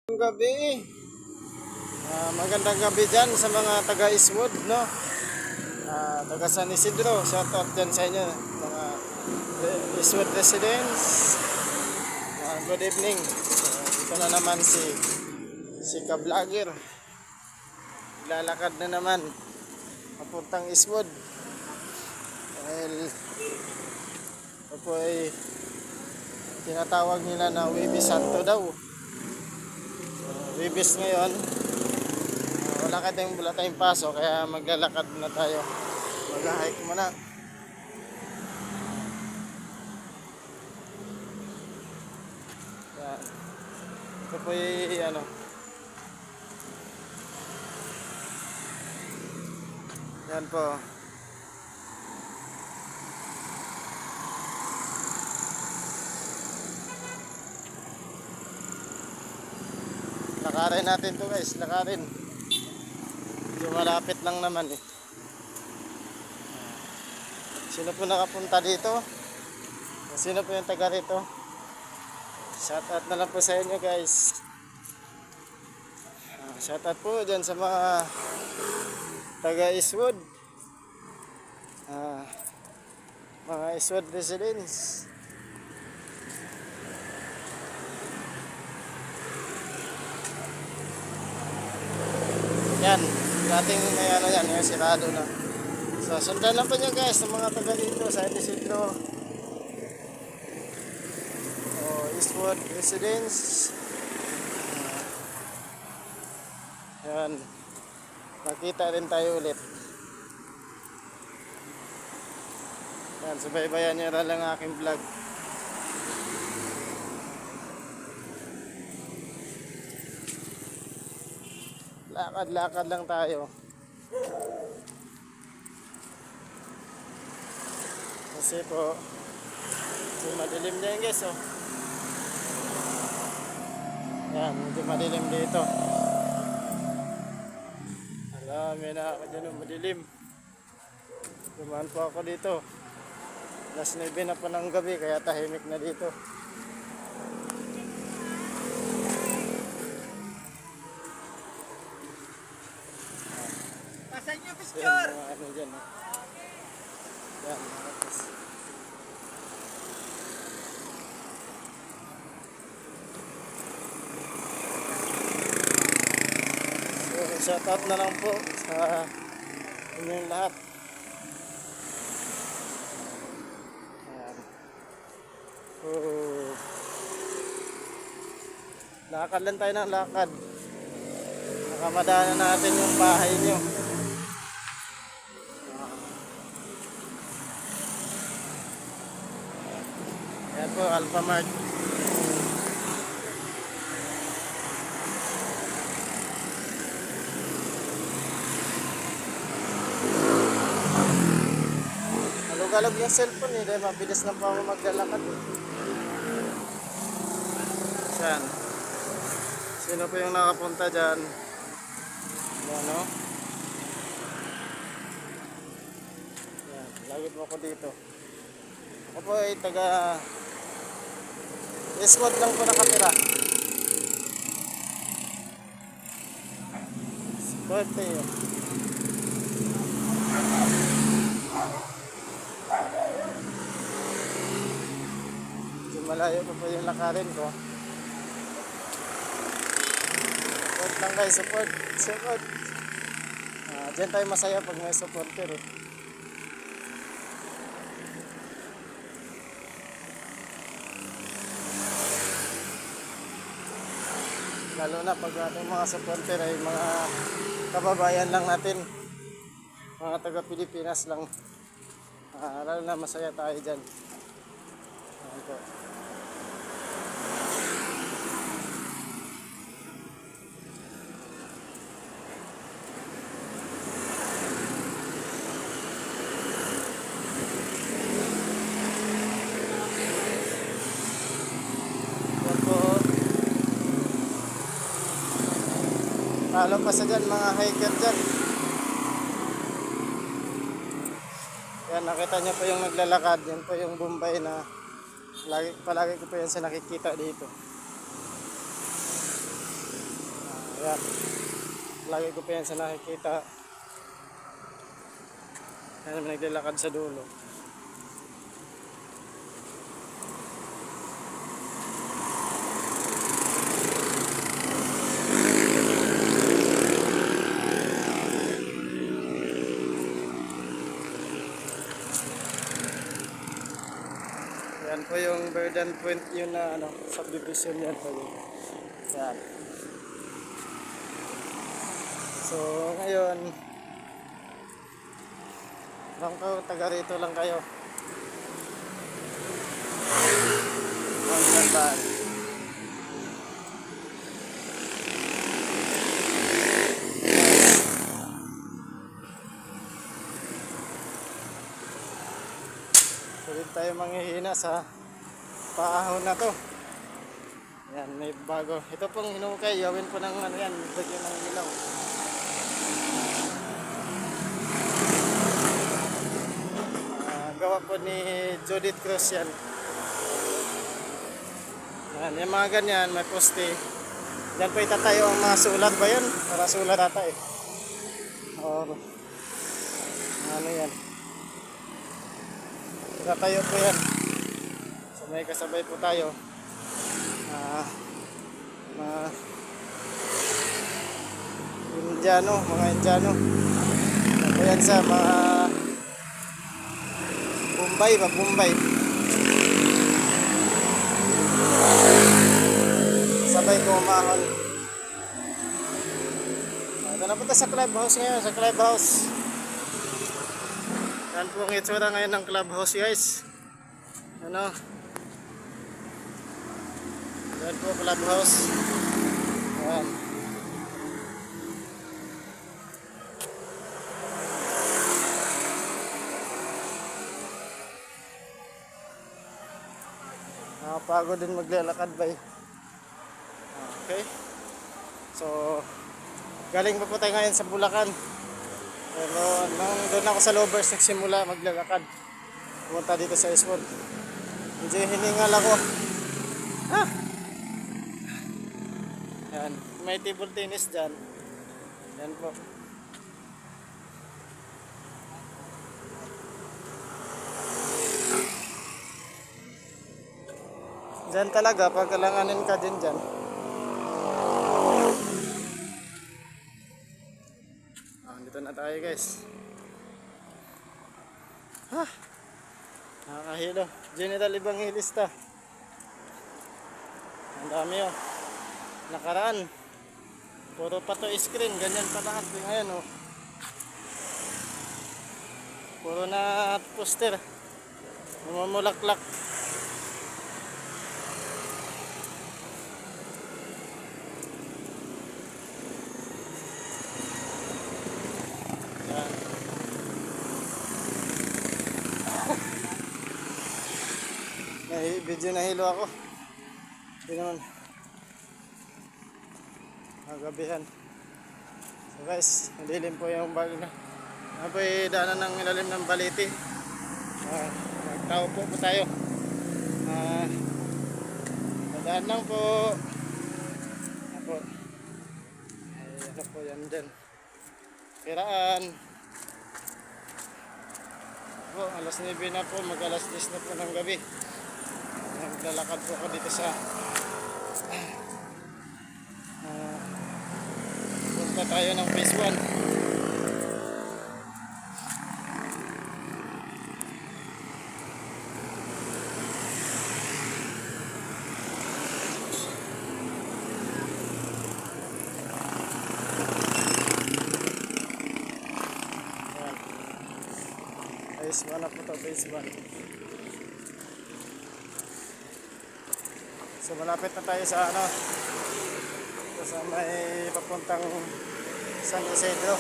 Gabi. Magandang gabi dyan sa mga taga Eastwood, no? Taga San Isidro, shout out dyan sa inyo, mga Eastwood residents. Good evening. Ito na naman si Ka-Vlogger. Lalakad na naman papuntang Eastwood. Dahil ito po ay tinatawag nila na Wibis Santo daw. Wibis ngayon. Wala tayong paso, kaya maglalakad na tayo. Mag-hike muna. Yan. Ito po yung yan po. Lakarin natin to guys, lakarin. Medyo malapit lang naman eh. Sino po nakapunta dito? Sino po yung taga rito? Shout out na lang po sa inyo guys. Shout out po dyan sa mga taga Eastwood. Mga Eastwood residents. Yan, dating may yan, yung sirado na. So, sundan lang po nyo guys sa mga taga dito sa Isidro. Eastwood residence. Yan, makita rin tayo ulit. Yan, subaybayan nyo lang ang aking vlog. Lakad-lakad lang tayo. Kasi po madilim na yun guys, oh. Yan, medyo madilim dito. Alam, may na ako dyan ng madilim. Dumaan po ako dito. Alas 9 na po ng gabi, kaya tahimik na dito. Pasan nyo, picture! Yan, mga dyan, oh. Yan, tapos. So, shout out na lang po sa inyong lahat. Ayan. So, lakad lang tayo ng lakad. Nakamadaanan natin yung bahay nyo. Ayan po, Alphamart. Alog-alog yung cellphone dahil mabilis lang pa ako maglalakad. Saan? Sino po yung nakapunta dyan? Yan, no? Yan, lagit mo ko dito. Ako po ay taga Eastwood lang po nakatira. Birthday yun. Malayo pa po yung lakarin ko. Support lang guys, support. Diyan tayo masaya pag may supporter eh. Lalo na pag ating mga supporter ay mga kababayan lang natin, mga taga Pilipinas lang. Lalo na masaya tayo dyan. Ayan po. Lalo pa sa dyan, mga hiker dyan. Yan, nakita nyo po yung naglalakad. Yan po yung Bombay na palagi ko po yan sa nakikita dito. Yan. Lagi ko pa yan sa nakikita. Yan naman naglalakad sa dulo. Yan po yung Verdant Point yun na ano, subdivision yan po yun. Yan. So ngayon, taga rito lang kayo. Ang gandaan. Sulit tayo manghihina sa paahon na to. Yan, may bago. Ito pong hinukay, gawin po ng ano yan, lagyan ng ilaw. Gawa po ni Judith Cruz yan. Yan, yung mga ganyan, may poste. Diyan po itatayo ang mga sulat ba yun? Para sulat ata eh. Or, ano yan. Itatayo po yan. So may kasabay po tayo. Mga Indiano. Ano yan sa mga Bombay. Sabay ko umahon. Ito na punta sa clubhouse ngayon, sa clubhouse. Yan po ang itsura ngayon ng clubhouse guys. Ano? Yan po clubhouse. Yan. Nakapagod din maglalakad ba eh. Okay. So, galing pa po tayo ngayon sa Bulacan. Pero nung doon ako sa Lovers nagsimula maglalakad. Pumunta dito sa Eastwood. Medyo hiningal ako. Yan. May table tennis dyan. Yan po. Dyan talaga, pag kalanganin ka din dyan. Dito na tayo guys. Nakakahilo. General Evangelista. Ang dami oh. Nakaraan. Puro pa to screen. Ganyan pa lahat. Ngayon oh. Puro na poster. Mamulaklak. Video nahilo ako. Hindi naman magabihan. So guys, madilim po yung bag na. Ano po daanan ng ilalim ng Balete. Magtao po tayo. Dadaan lang po. Ako. Ano po yan dyan. Kiraan. Po, alas 9 na po. Mag alas 10 na po ng gabi. Naglalakad po ako dito sa punta tayo ng phase 1. Phase 1 na po ito, phase 1. So malapit na tayo sa sa may papuntang San Isidro.